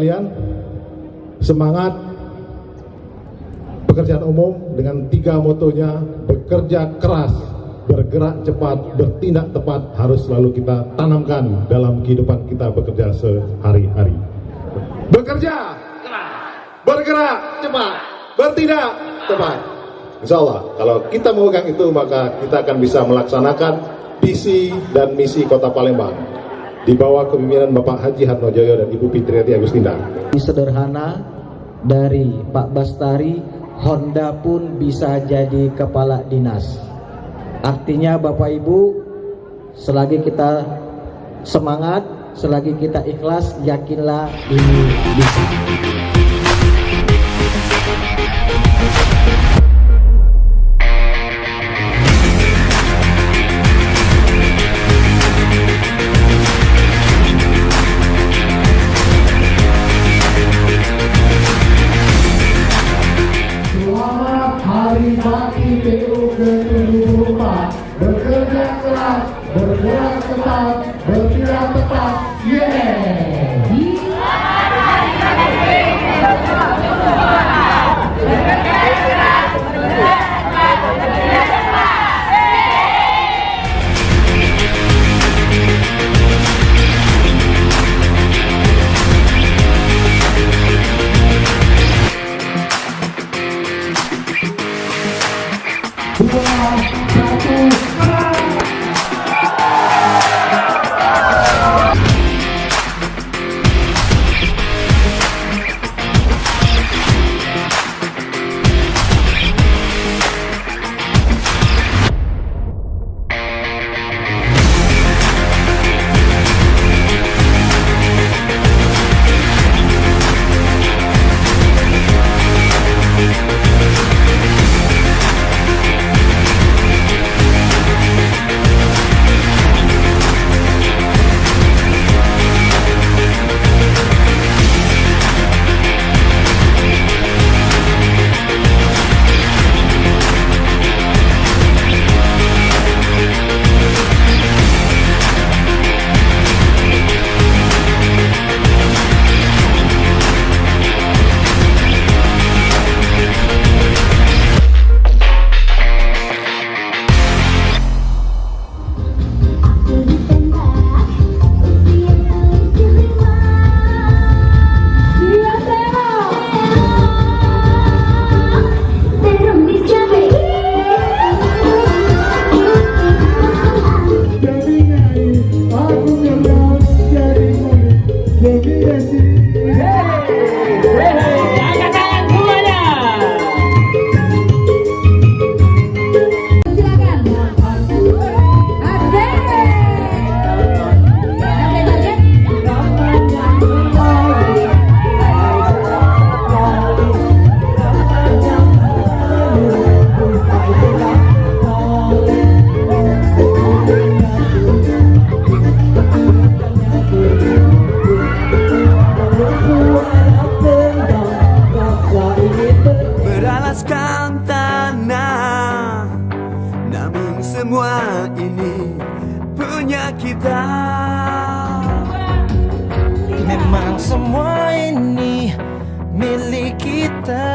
sekalian, semangat pekerjaan umum dengan 3 motonya: bekerja keras, bergerak cepat, bertindak tepat, harus selalu kita tanamkan dalam kehidupan kita bekerja sehari-hari. Bekerja keras, bergerak cepat, bertindak tepat. Insya Allah, kalau kita memegang itu, maka kita akan bisa melaksanakan visi dan misi Kota Palembang di bawah kepemimpinan Bapak Haji Hatnojoyo dan Ibu Fitriati Agustina. Sederhana dari Pak Bastari, Honda pun bisa jadi kepala dinas. Artinya Bapak Ibu, selagi kita semangat, selagi kita ikhlas, yakinlah ini bisa. Hari bakti PU ke-74, bekerja keras, bergerak cepat, bertindak tepat, beralaskan tanah, namun semua ini punya kita. Memang semua ini milik kita.